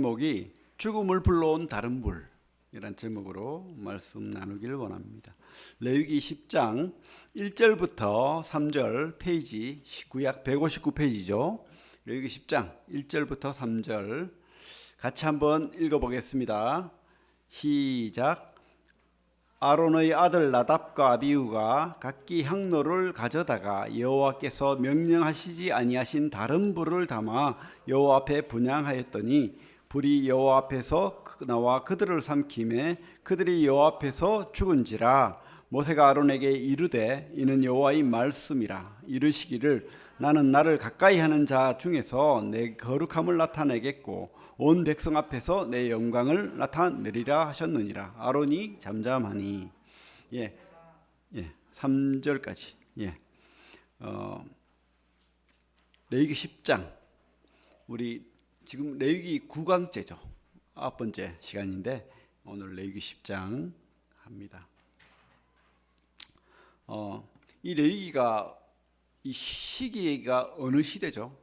제목이 죽음을 불러온 다른 불이란 제목으로 말씀 나누기를 원합니다. 레위기 10장 1절부터 3절 페이지 구약 159페이지죠. 레위기 10장 1절부터 3절 같이 한번 읽어보겠습니다. 시작. 아론의 아들 나답과 아비후가 각기 향로를 가져다가 여호와께서 명령하시지 아니하신 다른 불을 담아 여호와 앞에 분향하였더니 불이 여호와 앞에서 나와 그들을 삼키매 그들이 여호와 앞에서 죽은지라. 모세가 아론에게 이르되 이는 여호와의 말씀이라. 이르시기를 나는 나를 가까이 하는 자 중에서 내 거룩함을 나타내겠고 온 백성 앞에서 내 영광을 나타내리라 하셨느니라. 아론이 잠잠하니. 3절까지. 레위기 10장. 우리 지금 레위기 9강째죠. 9번째 시간인데 오늘 레위기 10장 합니다. 이 레위기가 이 시기가 어느 시대죠?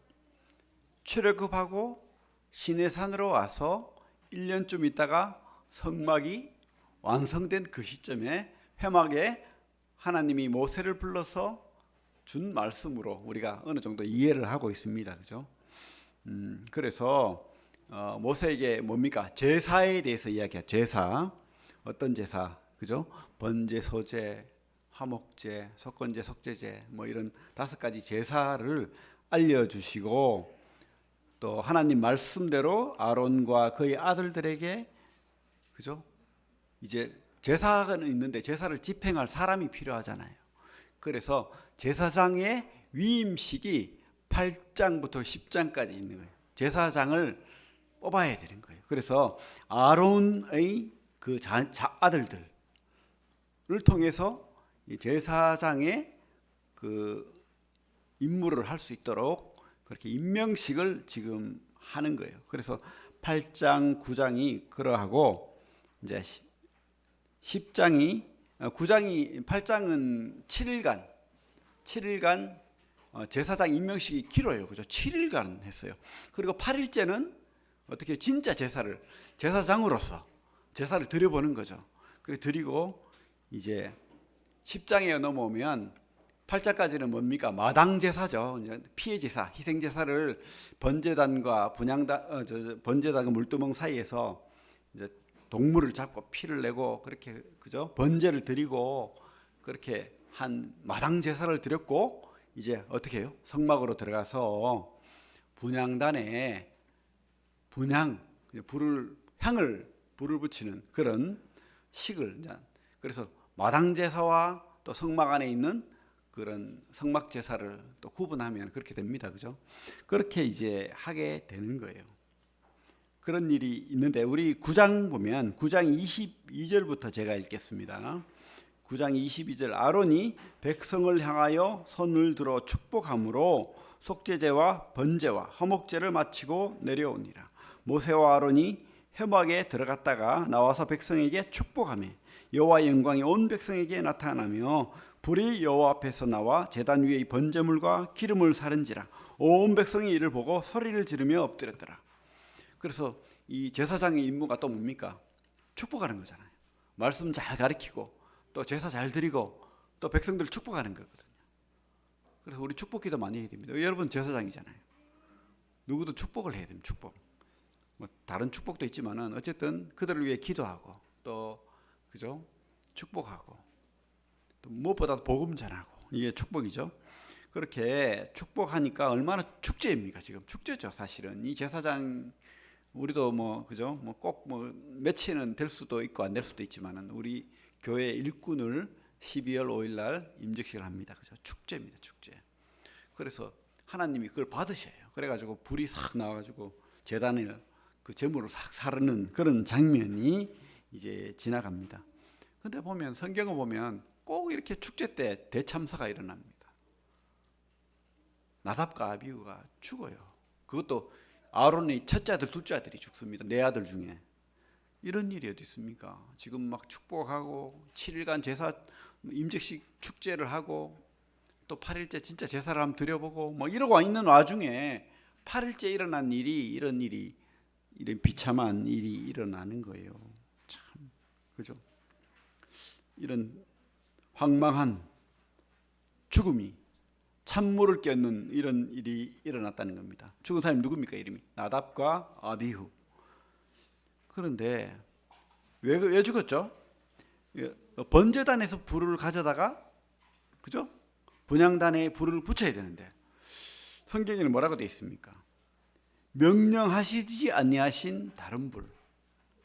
출애굽하고 시내산으로 와서 1년쯤 있다가 성막이 완성된 그 시점에 회막에 하나님이 모세를 불러서 준 말씀으로 우리가 어느 정도 이해를 하고 있습니다. 그죠? 그래서 모세에게 뭡니까? 제사에 대해서 이야기해요. 제사. 어떤 제사? 그죠? 번제, 소제, 화목제, 속건제, 속죄제 뭐 이런 5가지 제사를 알려주시고 또 하나님 말씀대로 아론과 그의 아들들에게 그죠? 이제 제사는 있는데 제사를 집행할 사람이 필요하잖아요. 그래서 제사장의 위임식이 8장부터 10장까지 있는 거예요. 제사장을 뽑아야 되는 거예요. 그래서 아론의 그 아들들을 통해서 제사장의 그 임무를 할 수 있도록 그렇게 임명식을 지금 하는 거예요. 그래서 8장, 9장이 그러하고 이제 10장이 8장은 7일간 제사장 임명식이 길어요. 그죠? 7일간 했어요. 그리고 8일째는 어떻게 진짜 제사장으로서 제사를 드려보는 거죠. 그래 드리고 이제 10장에 넘어오면 8장까지는 뭡니까? 마당 제사죠. 피해 제사, 희생 제사를 번제단과 번제단과 물두멍 사이에서 이제 동물을 잡고 피를 내고 그렇게 그죠? 번제를 드리고 그렇게 한 마당 제사를 드렸고 이제 어떻게 해요? 성막으로 들어가서 분향단에 불을 붙이는 그런 식을 그래서 마당 제사와 또 성막 안에 있는 그런 성막 제사를 또 구분하면 그렇게 됩니다. 그죠? 그렇게 이제 하게 되는 거예요. 그런 일이 있는데 우리 9장 보면 9장 22절부터 제가 읽겠습니다. 9장 22절. 아론이 백성을 향하여 손을 들어 축복함으로 속죄제와 번제와 화목제를 마치고 내려오니라. 모세와 아론이 회막에 들어갔다가 나와서 백성에게 축복하며 여호와의 영광이 온 백성에게 나타나며 불이 여호와 앞에서 나와 제단 위의 번제물과 기름을 사른지라. 온 백성이 이를 보고 소리를 지르며 엎드렸더라. 그래서 이 제사장의 임무가 또 뭡니까? 축복하는 거잖아요. 말씀 잘 가르치고 또 제사 잘 드리고 또 백성들 축복하는 거거든요. 그래서 우리 축복기도 많이 해야 됩니다. 여러분 제사장이잖아요. 누구도 축복을 해야 됩니다. 축복. 뭐 다른 축복도 있지만은 어쨌든 그들을 위해 기도하고 또 그죠? 축복하고 또 무엇보다도 복음 전하고 이게 축복이죠. 그렇게 축복하니까 얼마나 축제입니까? 지금 축제죠. 사실은 이 제사장 우리도 뭐 그죠? 뭐 꼭 뭐 며칠은 될 수도 있고 안 될 수도 있지만은 우리 교회 일꾼을 12월 5일 날 임직식을 합니다. 그죠? 축제입니다. 축제. 그래서 하나님이 그걸 받으셔요. 그래가지고 불이 싹 나와가지고 제단을 그 제물을 싹 사르는 그런 장면이 이제 지나갑니다. 근데 보면 성경을 보면 꼭 이렇게 축제 때 대참사가 일어납니다. 나답과 아비후가 죽어요. 그것도 아론의 첫째 아들, 둘째 아들이 죽습니다. 네 아들 중에. 이런 일이 어디 있습니까? 지금 막 축복하고 7일간 제사 임직식 축제를 하고 또 8일째 진짜 제사를 한번 드려보고 뭐 이러고 있는 와중에 8일째 일어난 일이 이런 일이 이런 비참한 일이 일어나는 거예요. 참, 그죠? 이런 황망한 죽음이 찬물을 껴는 이런 일이 일어났다는 겁니다. 죽은 사람이 누굽니까? 이름이 나답과 아비후. 그런데 왜 죽었죠? 번제단에서 불을 가져다가, 그죠? 분향단에 불을 붙여야 되는데 성경에는 뭐라고 되어 있습니까? 명령하시지 아니하신 다른 불,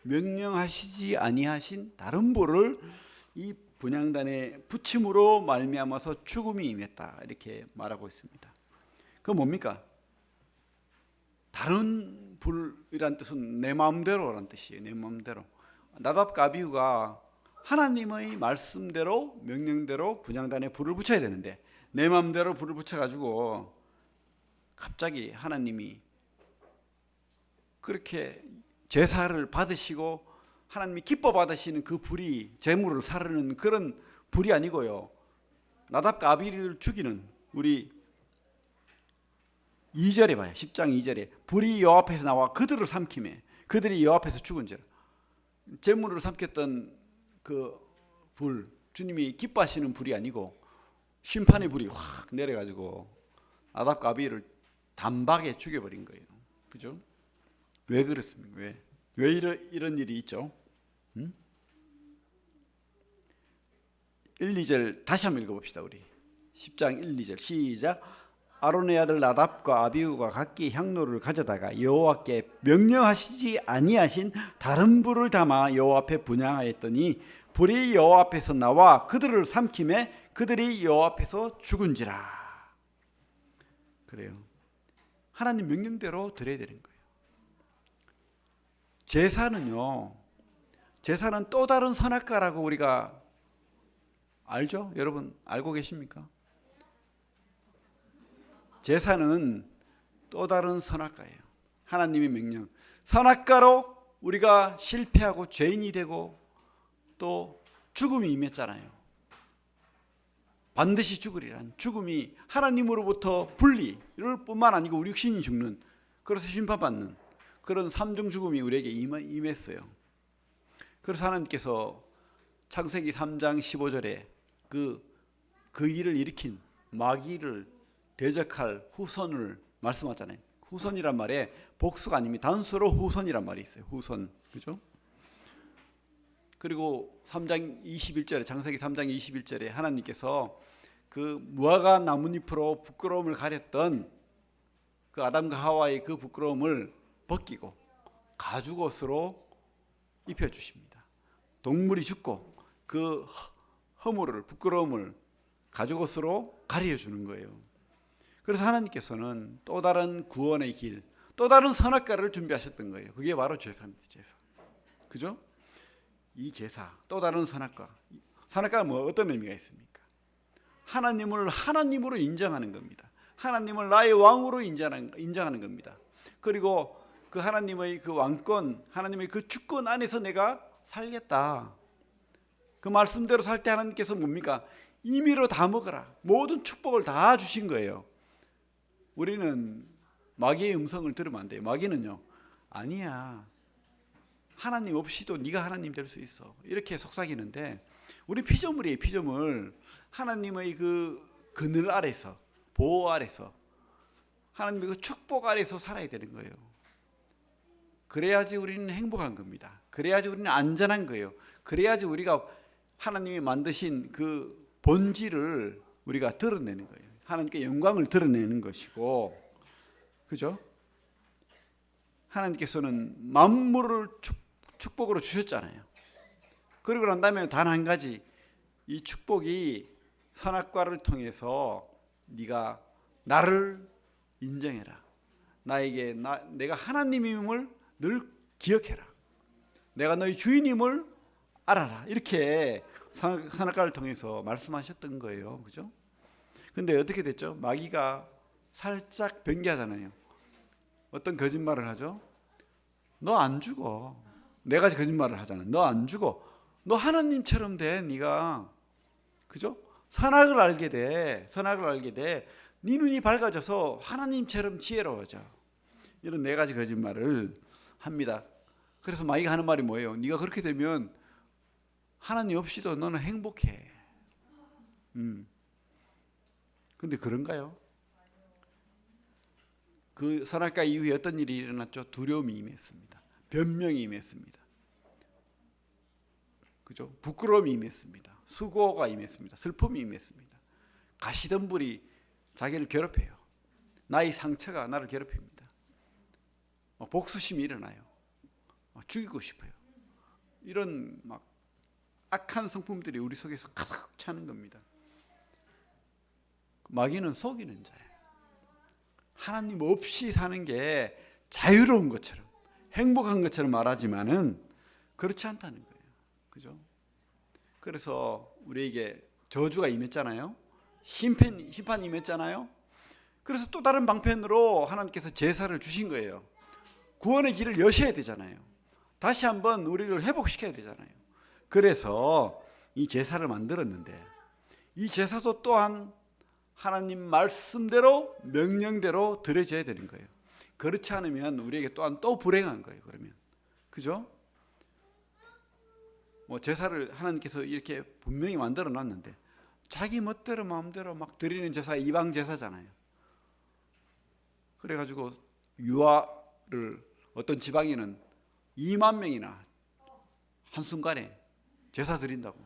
명령하시지 아니하신 다른 불을 이 분향단에 붙임으로 말미암아서 죽음이 임했다, 이렇게 말하고 있습니다. 그건 뭡니까? 다른 불이란 뜻은 내 마음대로란 뜻이에요. 내 마음대로. 나답과 아비후가 하나님의 말씀대로, 명령대로 분향단에 불을 붙여야 되는데 내 마음대로 불을 붙여가지고 갑자기 하나님이 그렇게 제사를 받으시고 하나님이 기뻐 받으시는 그 불이 재물을 사르는 그런 불이 아니고요, 나답과 아비후를 죽이는, 우리 2절에 봐요. 10장 2절에 불이 여호와 앞에서 나와 그들을 삼키매 그들이 여호와 앞에서 죽은지라. 재물을 삼켰던 그 불, 주님이 기뻐하시는 불이 아니고 심판의 불이 확 내려가지고 나답과 아비후를 단박에 죽여버린 거예요. 그죠? 왜 그렇습니까? 왜 이런 일이 있죠? 1, 2절 다시 한번 읽어봅시다. 우리 10장 1, 2절 시작. 아론의 아들 나답과 아비후가 각기 향로를 가져다가 여호와께 명령하시지 아니하신 다른 불을 담아 여호와 앞에 분향하였더니 불이 여호와 앞에서 나와 그들을 삼키매 그들이 여호와 앞에서 죽은지라. 그래요. 하나님 명령대로 드려야 되는 거예요. 제사는요, 제사는 또 다른 선악과라고 우리가 알죠? 여러분 알고 계십니까? 제사는 또 다른 선악과예요. 하나님의 명령. 선악과로 우리가 실패하고 죄인이 되고 또 죽음이 임했잖아요. 반드시 죽으리란 죽음이 하나님으로부터 분리를 뿐만 아니고 우리 육신이 죽는, 그래서 심판받는 그런 삼중 죽음이 우리에게 임했어요. 그래서 하나님께서 창세기 3장 15절에 그 일을 일으킨 마귀를 대적할 후손을 말씀하잖아요. 후손이란 말에 복수가 아닙니다. 단수로 후손이란 말이 있어요. 후손. 그죠? 그리고 3장 21절에, 창세기 3장 21절에 하나님께서 그 무화과 나뭇잎으로 부끄러움을 가렸던 그 아담과 하와의 그 부끄러움을 벗기고 가죽옷으로 입혀주십니다. 동물이 죽고 그 허물을, 부끄러움을 가죽옷으로 가려주는 거예요. 그래서 하나님께서는 또 다른 구원의 길, 또 다른 선악과를 준비하셨던 거예요. 그게 바로 제사입니다. 제사. 그죠? 이 제사, 또 다른 선악과. 선악과가 뭐 어떤 의미가 있습니까? 하나님을 하나님으로 인정하는 겁니다. 하나님을 나의 왕으로 인정하는 겁니다. 그리고 그 하나님의 그 왕권, 하나님의 그 주권 안에서 내가 살겠다. 그 말씀대로 살 때 하나님께서 뭡니까? 임의로 다 먹어라. 모든 축복을 다 주신 거예요. 우리는 마귀의 음성을 들으면 안 돼요. 마귀는요, 아니야, 하나님 없이도 네가 하나님 될 수 있어, 이렇게 속삭이는데 우리 피조물이에요. 피조물. 하나님의 그 그늘 아래서, 보호 아래서, 하나님의 그 축복 아래서 살아야 되는 거예요. 그래야지 우리는 행복한 겁니다. 그래야지 우리는 안전한 거예요. 그래야지 우리가 하나님이 만드신 그 본질을 우리가 드러내는 거예요. 하나님께 영광을 드러내는 것이고, 그죠? 하나님께서는 만물을 축복으로 주셨잖아요. 그리고 난 다음에 단 한 가지, 이 축복이 선악과를 통해서 네가 나를 인정해라. 나에게 내가 하나님임을 늘 기억해라. 내가 너희 주인임을 알아라. 이렇게 선악과를 통해서 말씀하셨던 거예요. 그죠? 근데 어떻게 됐죠? 마귀가 살짝 변개하잖아요. 어떤 거짓말을 하죠? 너 안 죽어. 네 가지 거짓말을 하잖아요. 너 안 죽어. 너 하나님처럼 돼. 네가. 그죠? 선악을 알게 돼. 선악을 알게 돼. 네 눈이 밝아져서 하나님처럼 지혜로워져. 이런 네 가지 거짓말을 합니다. 그래서 마귀가 하는 말이 뭐예요? 네가 그렇게 되면 하나님 없이도 너는 행복해. 근데 그런가요? 그 선악과 이후에 어떤 일이 일어났죠? 두려움이 임했습니다. 변명이 임했습니다. 그죠? 부끄러움이 임했습니다. 수고가 임했습니다. 슬픔이 임했습니다. 가시덤불이 자기를 괴롭혀요. 나의 상처가 나를 괴롭힙니다. 복수심이 일어나요. 죽이고 싶어요. 이런 막 악한 성품들이 우리 속에서 가득 차는 겁니다. 마귀는 속이는 자예요. 하나님 없이 사는 게 자유로운 것처럼 행복한 것처럼 말하지만은 그렇지 않다는 거예요. 그죠? 그래서 우리에게 저주가 임했잖아요. 심판이 임했잖아요. 그래서 또 다른 방편으로 하나님께서 제사를 주신 거예요. 구원의 길을 여셔야 되잖아요. 다시 한번 우리를 회복시켜야 되잖아요. 그래서 이 제사를 만들었는데 이 제사도 또한 하나님 말씀대로 명령대로 드려져야 되는 거예요. 그렇지 않으면 우리에게 또한 또 불행한 거예요. 그러면 그죠? 제사를 하나님께서 이렇게 분명히 만들어 놨는데 자기 멋대로 마음대로 막 드리는 제사 이방 제사잖아요. 그래가지고 유아를 어떤 지방에는 2만 명이나 한순간에 제사 드린다고.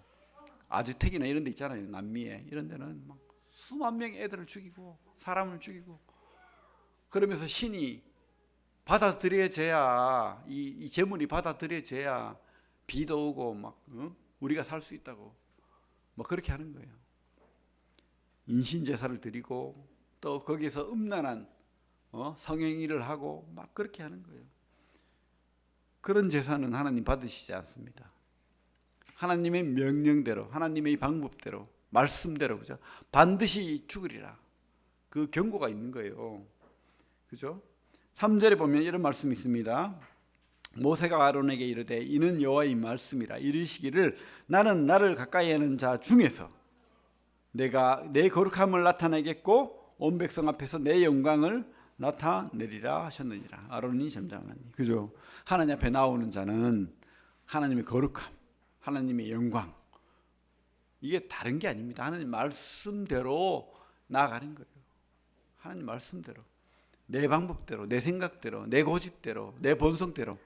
아즈텍이나 이런 데 있잖아요. 남미에 이런 데는 막 수만 명의 애들을 죽이고 사람을 죽이고 그러면서 신이 받아들여져야 이 제물이 받아들여져야 비도 오고 막 우리가 살 수 있다고 뭐 그렇게 하는 거예요. 인신 제사를 드리고 또 거기에서 음란한 성행위를 하고 막 그렇게 하는 거예요. 그런 제사는 하나님 받으시지 않습니다. 하나님의 명령대로 하나님의 방법대로 말씀대로 그죠? 반드시 죽으리라. 그 경고가 있는 거예요. 그죠? 3절에 보면 이런 말씀이 있습니다. 모세가 아론에게 이르되 이는 여호와의 말씀이라 이르시기를 나는 나를 가까이 하는 자 중에서 내가 내 거룩함을 나타내겠고 온 백성 앞에서 내 영광을 나타내리라 하셨느니라. 아론이 잠잠하니. 그죠? 하나님 앞에 나오는 자는 하나님의 거룩함, 하나님의 영광, 이게 다른 게 아닙니다. 하나님 말씀대로 나아가는 거예요. 하나님 말씀대로 내 방법대로 내 생각대로 내 고집대로 내 본성대로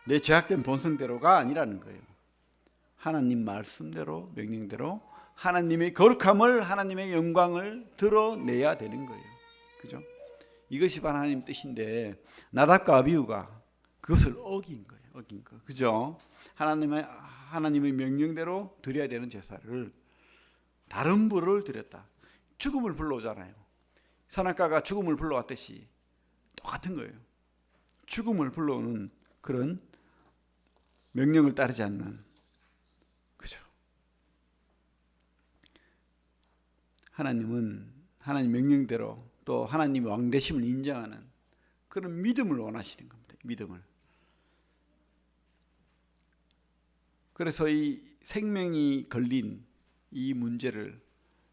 내 죄악된 본성대로가 아니라는 거예요. 하나님 말씀대로 명령대로 하나님의 거룩함을 하나님의 영광을 드러내야 되는 거예요. 그죠? 이것이 바로 하나님 뜻인데 나답과 아비후가 그것을 어긴 거예요. 어긴 거. 그죠? 하나님의 명령대로 드려야 되는 제사를 다른 불을 드렸다. 죽음을 불러오잖아요. 선악과가 죽음을 불러왔듯이 똑같은 거예요. 죽음을 불러오는 그런 명령을 따르지 않는, 그죠? 하나님은 하나님 명령대로 또 하나님의 왕되심을 인정하는 그런 믿음을 원하시는 겁니다. 믿음을. 그래서 이 생명이 걸린 이 문제를,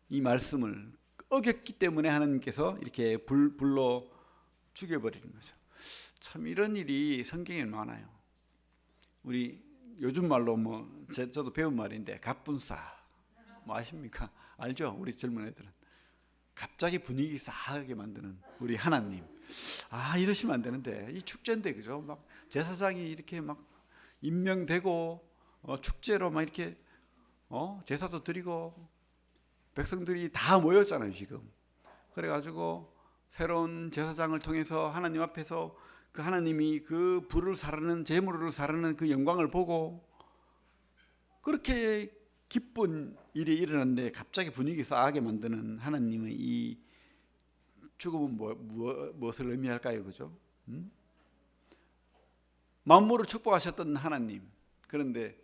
이 말씀을 어겼기 때문에 하나님께서 이렇게 불로 죽여버리는 거죠. 참 이런 일이 성경에 많아요. 우리 요즘 말로 저도 배운 말인데 갑분싸 뭐 아십니까? 알죠? 우리 젊은 애들은 갑자기 분위기 싸하게 만드는 우리 하나님. 이러시면 안 되는데 이 축제인데 그죠? 막 제사장이 이렇게 막 임명되고 축제로 막 이렇게 제사도 드리고 백성들이 다 모였잖아요 지금. 그래가지고 새로운 제사장을 통해서 하나님 앞에서 그 하나님이 그 불을 사르는 제물을 사르는 그 영광을 보고 그렇게 기쁜 일이 일어났는데 갑자기 분위기 싸하게 만드는 하나님의 이 죽음은 무엇을 의미할까요? 그죠? 만물을 축복하셨던 하나님, 그런데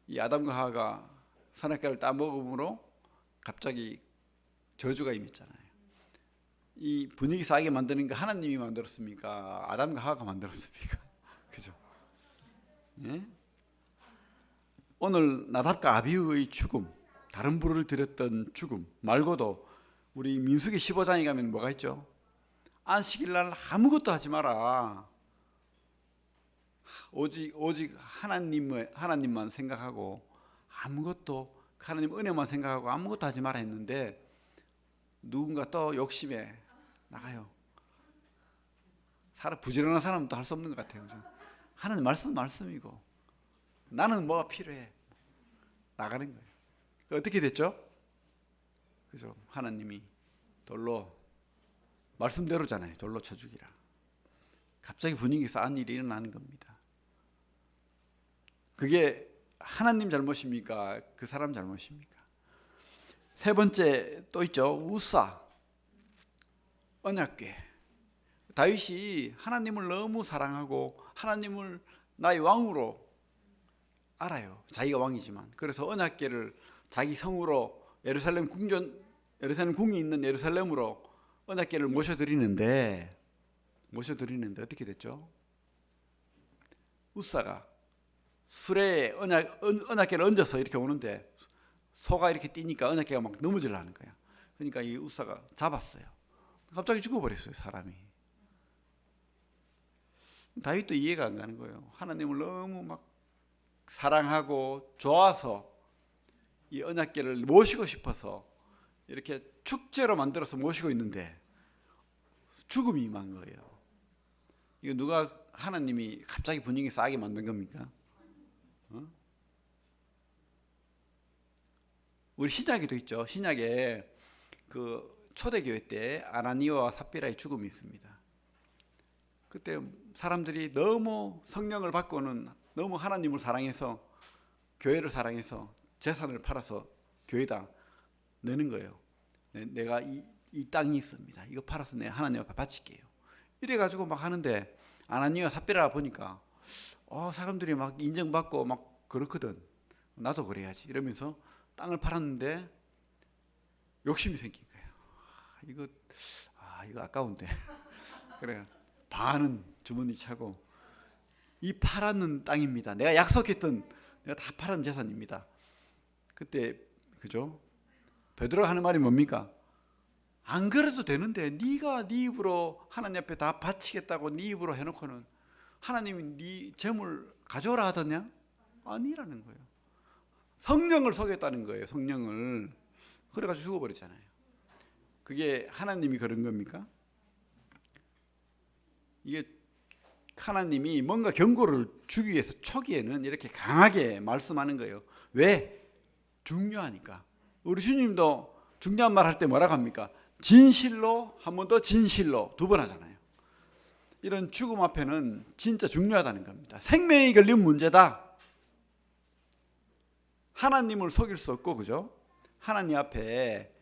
이 아담과 하와가 선악과를 따먹음으로 갑자기 저주가 임했잖아요. 이 분위기 싸게 만드는 거 하나님이 만들었습니까? 아담과 하와가 만들었습니까? 그죠? 예? 오늘 나답과 아비후의 죽음, 다른 불을 들였던 죽음 말고도 우리 민수기 15장에 가면 뭐가 있죠? 안식일 날 아무것도 하지 마라. 오직 하나님만 생각하고 아무것도 하나님 은혜만 생각하고 아무것도 하지 마라 했는데 누군가 또 욕심에 나가요. 부지런한 사람은 또 할 수 없는 것 같아요. 그죠? 하나님 말씀이고 나는 뭐가 필요해 나가는 거예요. 어떻게 됐죠? 그죠? 하나님이 돌로 말씀대로잖아요. 돌로 쳐 죽이라. 갑자기 분위기 싸한 일이 일어나는 겁니다. 그게 하나님 잘못입니까? 그 사람 잘못입니까? 세 번째 또 있죠. 우사 언약궤. 다윗이 하나님을 너무 사랑하고 하나님을 나의 왕으로 알아요. 자기가 왕이지만. 그래서 언약궤를 자기 성으로 예루살렘 궁이 있는 예루살렘으로 언약궤를 모셔드리는데 어떻게 됐죠? 우사가 수레에 언약궤를 얹어서 이렇게 오는데 소가 이렇게 뛰니까 언약궤가 막 넘어지려 하는 거야. 그러니까 이 우사가 잡았어요. 갑자기 죽어버렸어요, 사람이. 다윗도 이해가 안 가는 거예요. 하나님을 너무 막 사랑하고 좋아서 이 언약궤를 모시고 싶어서 이렇게 축제로 만들어서 모시고 있는데 죽음이 임한 거예요. 이거 누가 하나님이 갑자기 분위기 싸게 만든 겁니까? 우리 신약에도 있죠. 신약에 그 초대교회 때 아나니아와 삽비라의 죽음이 있습니다. 그때 사람들이 너무 성령을 받고는 너무 하나님을 사랑해서 교회를 사랑해서 재산을 팔아서 교회다 내는 거예요. 내가 이 땅이 있습니다. 이거 팔아서 내 하나님 앞에 바칠게요. 이래가지고 막 하는데 아나니아 삽비라 보니까 사람들이 막 인정받고 막 그렇거든. 나도 그래야지 이러면서 땅을 팔았는데 욕심이 생긴 거예요. 이거 아까운데. 그래 반은 주머니 차고 이 팔았는 땅입니다. 내가 약속했던 내가 다 팔은 재산입니다. 그때 그죠? 베드로가 하는 말이 뭡니까? 안 그래도 되는데 네가 네 입으로 하나님 앞에 다 바치겠다고 네 입으로 해놓고는 하나님이 네 재물 가져오라 하더냐? 아니라는 거예요. 성령을 속였다는 거예요. 성령을. 그래가지고 죽어버렸잖아요. 그게 하나님이 그런 겁니까? 이게 하나님이 뭔가 경고를 주기 위해서 초기에는 이렇게 강하게 말씀하는 거예요. 왜? 중요하니까. 우리 주님도 중요한 말 할 때 뭐라고 합니까? 진실로, 한 번 더 진실로, 두 번 하잖아요. 이런 죽음 앞에는 진짜 중요하다는 겁니다. 생명이 걸린 문제다. 하나님을 속일 수 없고, 그죠? 하나님 앞에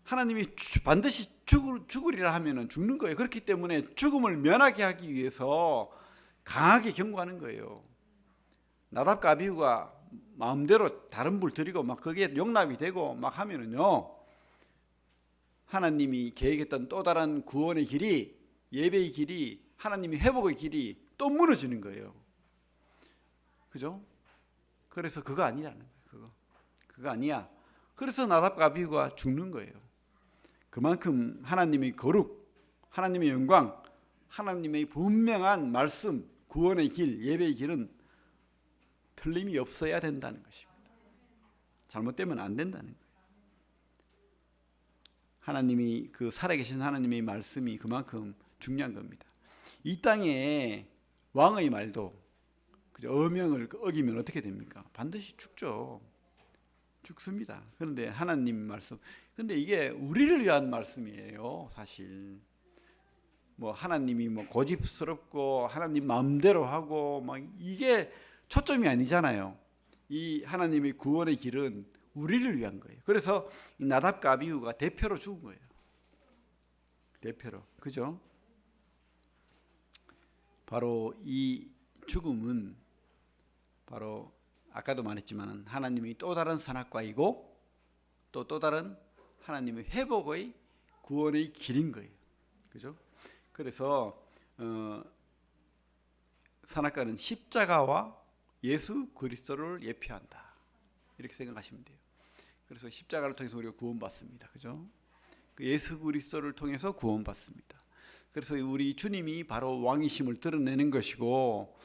하나님이 반드시 죽으리라 하면은 죽는 거예요. 그렇기 때문에 죽음을 면하게 하기 위해서 강하게 경고하는 거예요. 나답과 아비후가 마음대로 다른 불 드리고 막 그게 용납이 되고 막 하면은요, 하나님이 계획했던 또 다른 구원의 길이, 예배의 길이, 하나님이 회복의 길이 또 무너지는 거예요. 그죠? 그래서 그거 아니라는 거예요. 그거 아니야. 그래서 나답과 아비후가 죽는 거예요. 그만큼 하나님의 거룩, 하나님의 영광, 하나님의 분명한 말씀, 구원의 길, 예배의 길은 틀림이 없어야 된다는 것입니다. 잘못되면 안 된다는 거예요. 하나님이 그 살아계신 하나님의 말씀이 그만큼 중요한 겁니다. 이 땅에 왕의 말도 어명을 어기면 어떻게 됩니까? 반드시 죽죠. 죽습니다. 그런데 하나님 말씀, 근데 이게 우리를 위한 말씀이에요. 사실 뭐 하나님이 뭐 고집스럽고 하나님 마음대로 하고 막 이게 초점이 아니잖아요. 이 하나님의 구원의 길은 우리를 위한 거예요. 그래서 나답과 아비후가 대표로 죽은 거예요. 대표로. 그죠? 바로 이 죽음은 바로 아까도 말했지만 하나님이 또 다른 선악과이고 또 다른 하나님의 회복의 구원의 길인 거예요. 그죠? 그래서 선악과는 십자가와 예수 그리스도를 예표한다. 이렇게 생각하시면 돼요. 그래서 십자가를 통해서 우리가 구원받습니다. 그죠? 그 예수 그리스도를 통해서 구원받습니다. 그래서 우리 주님이 바로 왕이심을 드러내는 것이고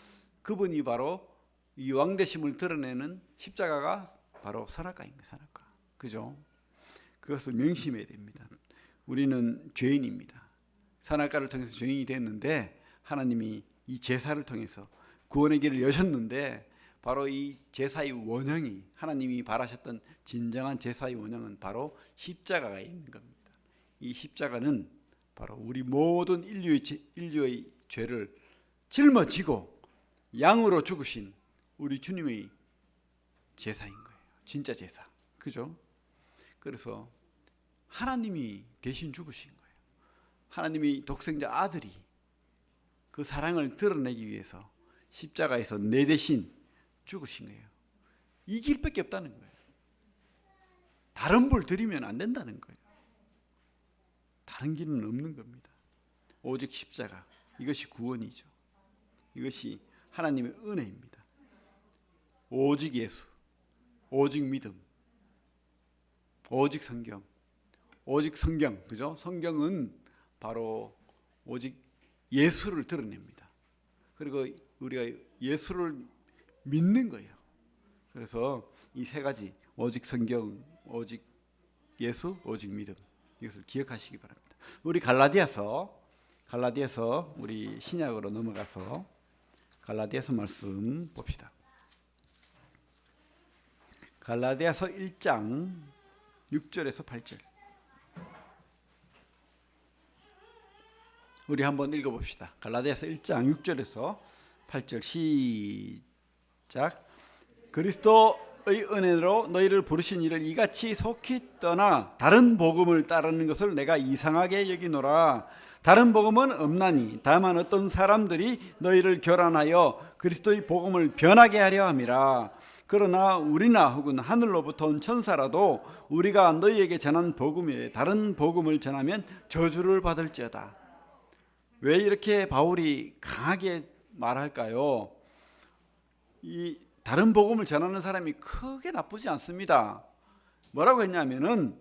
그분이 바로 이 왕되심을 드러내는 십자가가 바로 선악과인 거예요. 선악과. 그죠? 그것을 명심해야 됩니다. 우리는 죄인입니다. 선악과를 통해서 죄인이 됐는데 하나님이 이 제사를 통해서 구원의 길을 여셨는데 바로 이 제사의 원형이 하나님이 바라셨던 진정한 제사의 원형은 바로 십자가가 있는 겁니다. 이 십자가는 바로 우리 모든 인류의 죄를 짊어지고 양으로 죽으신 우리 주님의 제사인 거예요. 진짜 제사. 그죠? 그래서 하나님이 대신 죽으신 거예요. 하나님이 독생자 아들이 그 사랑을 드러내기 위해서 십자가에서 내 대신 죽으신 거예요. 이 길밖에 없다는 거예요. 다른 불 드리면 안 된다는 거예요. 다른 길은 없는 겁니다. 오직 십자가. 이것이 구원이죠. 이것이 하나님의 은혜입니다. 오직 예수, 오직 믿음, 오직 성경, 오직 성경. 그죠? 성경은 바로 오직 예수를 드러냅니다. 그리고 우리가 예수를 믿는 거예요. 그래서 이 세 가지, 오직 성경, 오직 예수, 오직 믿음, 이것을 기억하시기 바랍니다. 우리 갈라디아서 우리 신약으로 넘어가서 갈라디아서 말씀 봅시다. 갈라디아서 1장 6절에서 8절. 우리 한번 읽어봅시다. 갈라디아서 1장 6절에서 8절 시작. 그리스도의 은혜로 너희를 부르신 이를 이같이 속히 떠나 다른 복음을 따르는 것을 내가 이상하게 여기노라. 다른 복음은 없나니 다만 어떤 사람들이 너희를 교란하여 그리스도의 복음을 변하게 하려 함이라. 그러나 우리나 혹은 하늘로부터 온 천사라도 우리가 너희에게 전한 복음 외에 다른 복음을 전하면 저주를 받을지어다. 왜 이렇게 바울이 강하게 말할까요? 이 다른 복음을 전하는 사람이 크게 나쁘지 않습니다. 뭐라고 했냐면은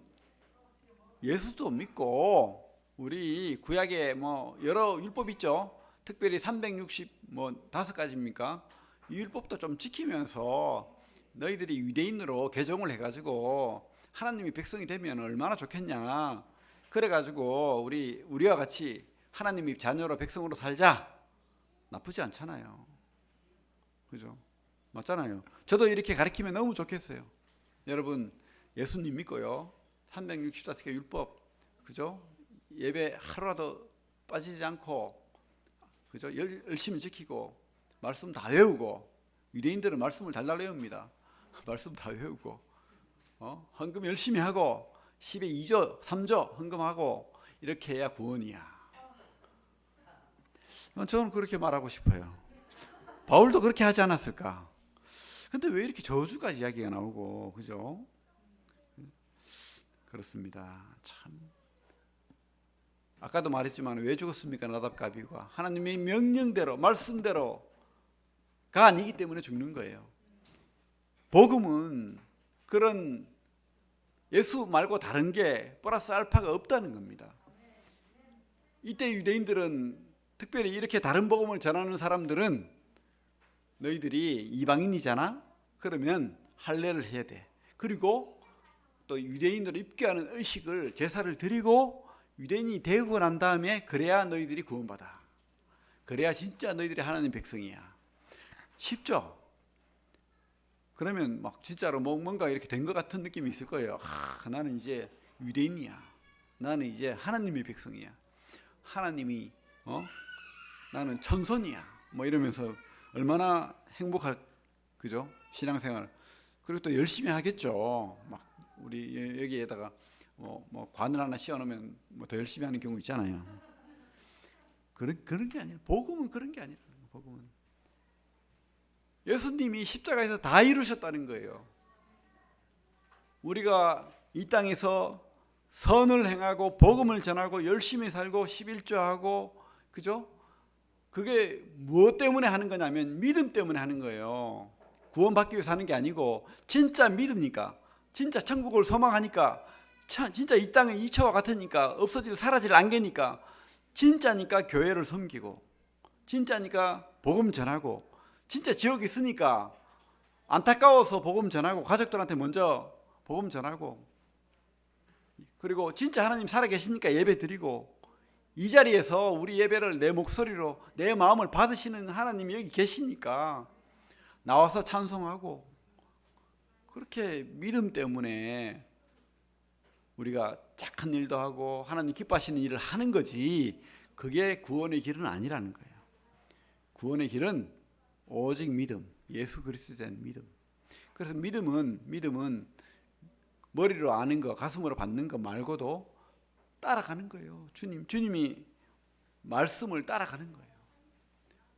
예수도 믿고 우리 구약에 여러 율법 있죠. 특별히 365가지입니까? 이 율법도 좀 지키면서 너희들이 유대인으로 개종을 해가지고 하나님이 백성이 되면 얼마나 좋겠냐. 그래가지고 우리와 같이 하나님이 자녀로 백성으로 살자. 나쁘지 않잖아요. 그죠? 맞잖아요. 저도 이렇게 가르치면 너무 좋겠어요. 여러분 예수님 믿고요. 364개 율법, 그죠? 예배 하루라도 빠지지 않고, 그죠? 열심히 지키고 말씀 다 외우고, 유대인들은 말씀을 달달 외웁니다. 말씀 다 외우고, 헌금 열심히 하고 10에 2조 3조 헌금하고 이렇게 해야 구원이야. 저는 그렇게 말하고 싶어요. 바울도 그렇게 하지 않았을까? 근데 왜 이렇게 저주까지 이야기가 나오고, 그죠? 그렇습니다. 참. 아까도 말했지만 왜 죽었습니까? 나답과 아비후가 하나님의 명령대로, 말씀대로가 아니기 때문에 죽는 거예요. 복음은 그런 예수 말고 다른 게 플러스 알파가 없다는 겁니다. 이때 유대인들은 특별히 이렇게 다른 복음을 전하는 사람들은 너희들이 이방인이잖아? 그러면 할례를 해야 돼. 그리고 또 유대인들을 입게 하는 의식을, 제사를 드리고 유대인이 되고 난 다음에 그래야 너희들이 구원받아. 그래야 진짜 너희들이 하나님 백성이야. 쉽죠? 그러면 막 진짜로 뭔가 이렇게 된 것 같은 느낌이 있을 거예요. 나는 이제 유대인이야. 나는 이제 하나님의 백성이야. 하나님이 나는 천선이야. 이러면서 얼마나 행복할, 그죠? 신앙생활. 그리고 또 열심히 하겠죠. 막 우리 여기에다가 관을 하나 씌워놓으면 더 열심히 하는 경우 있잖아요. 그런 게 아니라, 복음은 그런 게 아니라, 복음은 예수님이 십자가에서 다 이루셨다는 거예요. 우리가 이 땅에서 선을 행하고 복음을 전하고 열심히 살고 11조하고, 그죠? 그게 무엇 때문에 하는 거냐면 믿음 때문에 하는 거예요. 구원받기 위해서 하는 게 아니고 진짜 믿으니까, 진짜 천국을 소망하니까, 진짜 이 땅은 이처와 같으니까, 없어질 사라질 안개니까, 진짜니까 교회를 섬기고, 진짜니까 복음 전하고, 진짜 지옥에 있으니까 안타까워서 복음 전하고 가족들한테 먼저 복음 전하고, 그리고 진짜 하나님 살아계시니까 예배 드리고, 이 자리에서 우리 예배를 내 목소리로 내 마음을 받으시는 하나님이 여기 계시니까 나와서 찬송하고, 그렇게 믿음 때문에 우리가 착한 일도 하고 하나님 기뻐하시는 일을 하는 거지, 그게 구원의 길은 아니라는 거예요. 구원의 길은 오직 믿음, 예수 그리스도에 대한 믿음. 그래서 믿음은 머리로 아는 거, 가슴으로 받는 거 말고도 따라가는 거예요. 주님이 말씀을 따라가는 거예요.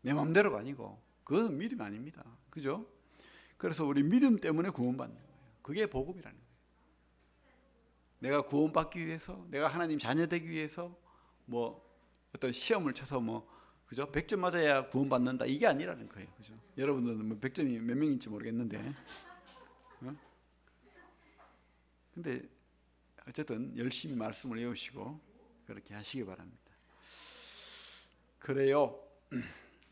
내 마음대로가 아니고, 그건 믿음이 아닙니다. 그죠? 그래서 우리 믿음 때문에 구원받는 거예요. 그게 복음이라는 거예요. 내가 구원받기 위해서, 내가 하나님 자녀 되기 위해서 뭐 어떤 시험을 쳐서 그죠? 100점 맞아야 구원받는다, 이게 아니라는 거예요. 그죠? 여러분들은 100점이 몇 명인지 모르겠는데, 근데 어쨌든 열심히 말씀을 외우시고 그렇게 하시기 바랍니다. 그래요.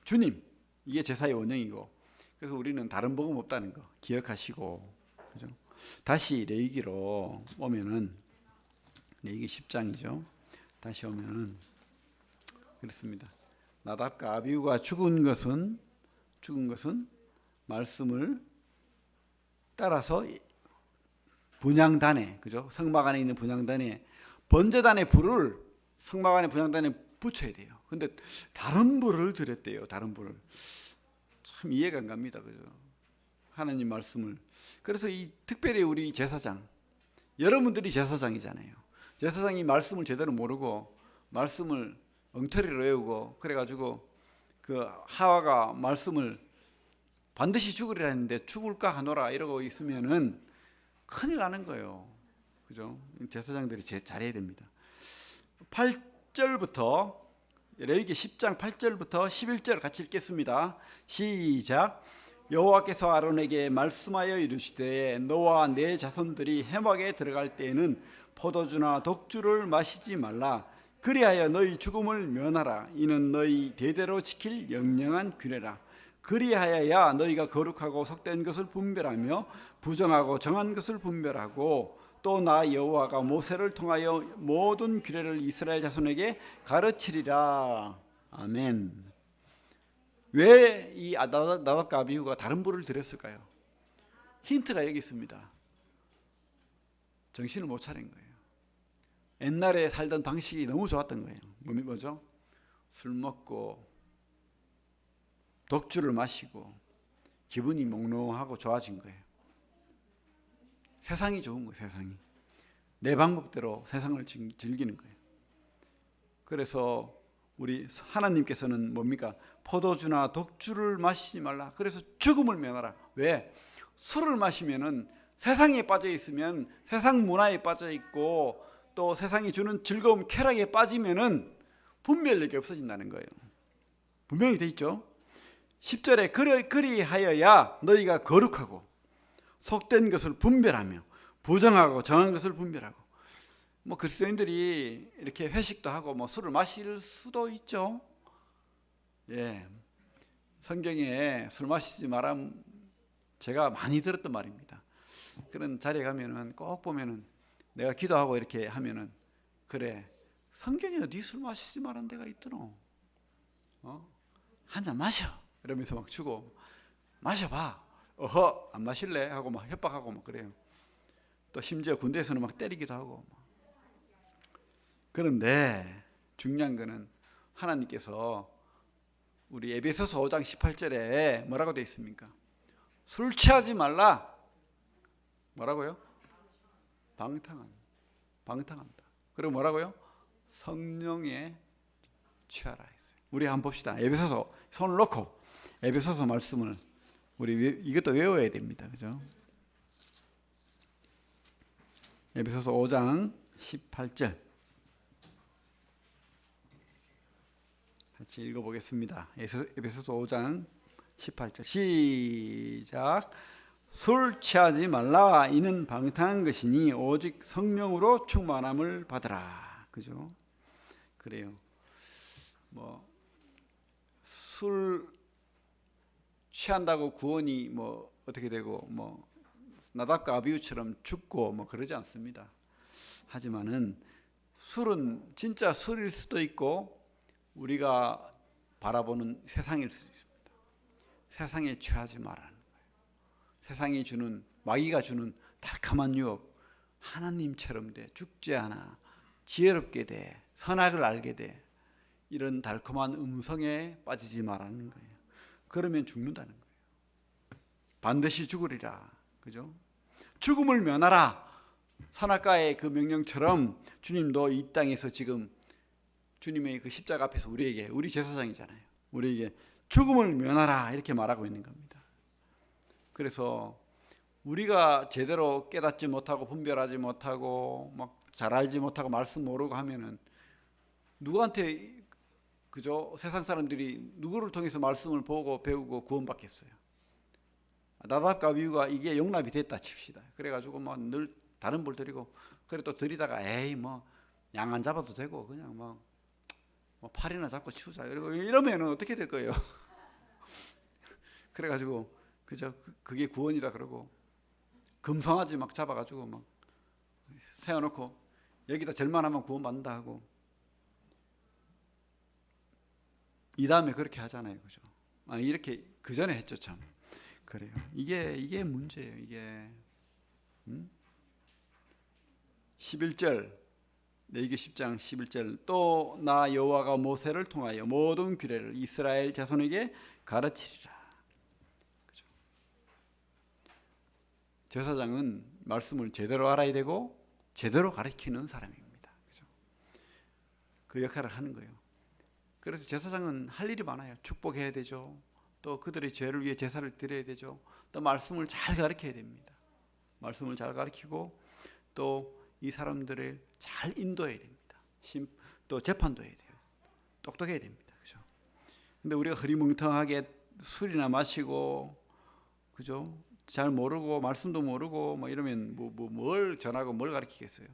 주님, 이게 제사의 원형이고, 그래서 우리는 다른 복음 없다는 거 기억하시고, 그죠? 다시 레위기로 오면은, 레위기 10장이죠. 다시 오면은 그렇습니다. 나답과 아비후가 죽은 것은 말씀을 따라서 분향단에, 그죠? 성막 안에 있는 분향단에, 번제단의 불을 성막 안에 분향단에 붙여야 돼요. 근데 다른 불을 드렸대요. 다른 불을. 참 이해가 안 갑니다. 그죠? 하나님 말씀을. 그래서 이 특별히 우리 제사장, 여러분들이 제사장이잖아요. 제사장이 말씀을 제대로 모르고 말씀을 엉터리로 외우고 그래가지고 그 하와가 말씀을 반드시 죽으리라 했는데 죽을까 하노라 이러고 있으면은 큰일 나는 거예요. 그죠? 제사장들이 잘해야 됩니다. 8절부터, 레위기 10장 8절부터 11절 같이 읽겠습니다. 시작. 여호와께서 아론에게 말씀하여 이르시되 너와 네 자손들이 회막에 들어갈 때에는 포도주나 독주를 마시지 말라. 그리하여 너희 죽음을 면하라. 이는 너희 대대로 지킬 영영한 규례라. 그리하여야 너희가 거룩하고 속된 것을 분별하며 부정하고 정한 것을 분별하고, 또 나 여호와가 모세를 통하여 모든 규례를 이스라엘 자손에게 가르치리라. 아멘. 왜 이 나답과 아비후가 다른 불을 드렸을까요? 힌트가 여기 있습니다. 정신을 못 차린 거예요. 옛날에 살던 방식이 너무 좋았던 거예요. 뭐죠? 술 먹고 독주를 마시고 기분이 몽롱하고 좋아진 거예요. 세상이 좋은 거예요. 세상이. 내 방법대로 세상을 즐기는 거예요. 그래서 우리 하나님께서는 뭡니까? 포도주나 독주를 마시지 말라. 그래서 죽음을 면하라. 왜? 술을 마시면은 세상에 빠져 있으면, 세상 문화에 빠져 있고 또 세상이 주는 즐거움, 쾌락에 빠지면은 분별력이 없어진다는 거예요. 분명히 돼 있죠. 10절에 그리하여야 너희가 거룩하고 속된 것을 분별하며 부정하고 정한 것을 분별하고. 그리스도인들이 이렇게 회식도 하고 술을 마실 수도 있죠. 예, 성경에 술 마시지 마라 제가 많이 들었던 말입니다. 그런 자리에 가면은 꼭 보면은 내가 기도하고 이렇게 하면은, 그래, 성경에 어디 술 마시지 말라는 데가 있더노? 한 잔 마셔 이러면서 막 주고, 마셔봐. 어허, 안 마실래? 하고 막 협박하고 막 그래요. 또 심지어 군대에서는 막 때리기도 하고. 그런데 중요한 거는 하나님께서 우리 에베소서 5장 18절에 뭐라고 되어 있습니까? 술 취하지 말라. 뭐라고요? 방탕한다. 그리고 뭐라고요? 성령에 취하라 했어요. 우리 한번 봅시다. 에베소서, 손을 놓고 에베소서 말씀을 우리 이것도 외워야 됩니다. 그죠? 에베소서 5장 18절 같이 읽어보겠습니다. 에베소서 5장 18절 시작. 술 취하지 말라. 이는 방탕한 것이니 오직 성령으로 충만함을 받으라. 그죠? 그래요. 술 취한다고 구원이 뭐 어떻게 되고 뭐 나답과 아비후처럼 죽고 뭐 그러지 않습니다. 하지만은 술은 진짜 술일 수도 있고 우리가 바라보는 세상일 수도 있습니다. 세상에 취하지 말라는 거예요. 세상이 주는, 마귀가 주는 달콤한 유혹, 하나님처럼 돼, 죽지 않아, 지혜롭게 돼, 선악을 알게 돼, 이런 달콤한 음성에 빠지지 말라는 거예요. 그러면 죽는다는 거예요. 반드시 죽으리라. 그죠? 죽음을 면하라. 선악과의 그 명령처럼 주님도 이 땅에서 지금 주님의 그 십자가 앞에서 우리에게, 우리 제사장이잖아요, 우리에게 죽음을 면하라 이렇게 말하고 있는 겁니다. 그래서 우리가 제대로 깨닫지 못하고 분별하지 못하고 막 잘 알지 못하고 말씀 모르고 하면은 누구한테, 그죠? 세상 사람들이 누구를 통해서 말씀을 보고 배우고 구원받겠어요? 나답과 아비후가 이게 용납이 됐다 칩시다. 그래가지고 뭐 늘 다른 볼 드리고, 그래 또 드리다가 에이 뭐 양 안 잡아도 되고 그냥 뭐 팔이나 잡고 치우자 이러면은 어떻게 될 거예요? 그래가지고 그죠? 그게 구원이다 그러고 금송아지 막 잡아가지고 막 세워놓고 여기다 절만하면 구원받는다 하고 이 다음에 그렇게 하잖아요, 그죠? 이렇게 그 전에 했죠, 참. 그래요. 이게 문제예요. 이게 11절 레위기 10장 11절 또 나 여호와가 모세를 통하여 모든 규례를 이스라엘 자손에게 가르치리라. 그죠? 제사장은 말씀을 제대로 알아야 되고 제대로 가르치는 사람입니다. 그죠? 그 역할을 하는 거예요. 그래서 제사장은 할 일이 많아요. 축복해야 되죠. 또 그들의 죄를 위해 제사를 드려야 되죠. 또 말씀을 잘 가르쳐야 됩니다. 말씀을 잘 가르치고 또 이 사람들을 잘 인도해야 됩니다. 또 재판도 해야 돼요. 똑똑해야 됩니다. 그죠? 근데 우리가 흐리멍텅하게 술이나 마시고, 그죠? 잘 모르고 말씀도 모르고 뭐 이러면 뭘 전하고 뭘 가르치겠어요?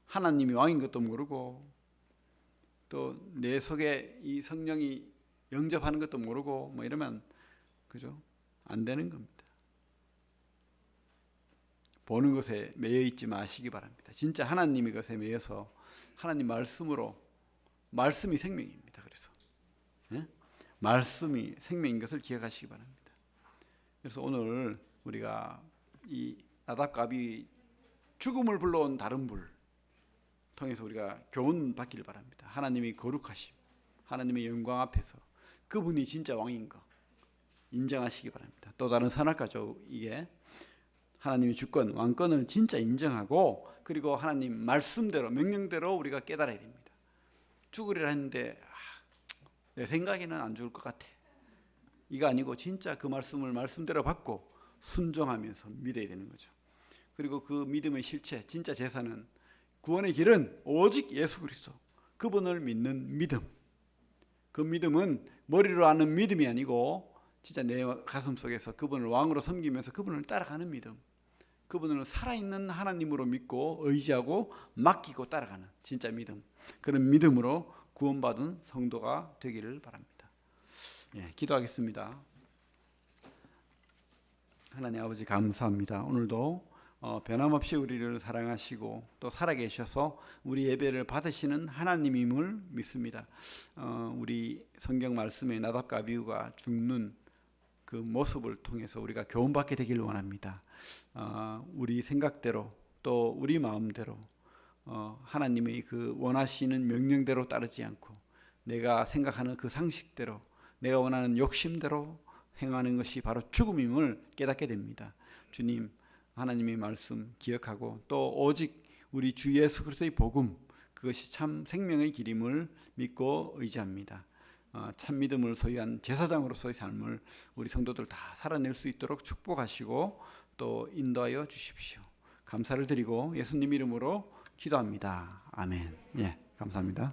하나님이 왕인 것도 모르고 또 내 속에 이 성령이 영접하는 것도 모르고 뭐 이러면, 그죠? 안 되는 겁니다. 보는 것에 매여 있지 마시기 바랍니다. 진짜 하나님의 것에 매여서 하나님 말씀으로, 말씀이 생명입니다. 그래서 말씀이 생명인 것을 기억하시기 바랍니다. 그래서 오늘 우리가 이 나답과 아비 죽음을 불러온 다른 불 통해서 우리가 교훈 받기를 바랍니다. 하나님의 거룩하심, 하나님의 영광 앞에서 그분이 진짜 왕인 거 인정하시기 바랍니다. 또 다른 선악과죠. 이게 하나님의 주권, 왕권을 진짜 인정하고, 그리고 하나님 말씀대로, 명령대로 우리가 깨달아야 됩니다. 죽으리라 했는데 내 생각에는 안 죽을 것 같아, 이거 아니고 진짜 그 말씀을 말씀대로 받고 순종하면서 믿어야 되는 거죠. 그리고 그 믿음의 실체, 진짜 제사는, 구원의 길은 오직 예수 그리스도, 그분을 믿는 믿음. 그 믿음은 머리로 아는 믿음이 아니고 진짜 내 가슴 속에서 그분을 왕으로 섬기면서 그분을 따라가는 믿음, 그분을 살아있는 하나님으로 믿고 의지하고 맡기고 따라가는 진짜 믿음, 그런 믿음으로 구원받은 성도가 되기를 바랍니다. 기도하겠습니다. 하나님 아버지 감사합니다. 오늘도 변함없이 우리를 사랑하시고 또 살아계셔서 우리 예배를 받으시는 하나님임을 믿습니다. 우리 성경 말씀에 나답과 아비후가 죽는 그 모습을 통해서 우리가 교훈받게 되길 원합니다. 우리 생각대로 또 우리 마음대로 하나님의 그 원하시는 명령대로 따르지 않고 내가 생각하는 그 상식대로, 내가 원하는 욕심대로 행하는 것이 바로 죽음임을 깨닫게 됩니다. 주님, 하나님의 말씀 기억하고 또 오직 우리 주 예수 그리스도의 복음, 그것이 참 생명의 길임을 믿고 의지합니다. 참 믿음을 소유한 제사장으로서의 삶을 우리 성도들 다 살아낼 수 있도록 축복하시고 또 인도하여 주십시오. 감사를 드리고 예수님 이름으로 기도합니다. 아멘. 감사합니다.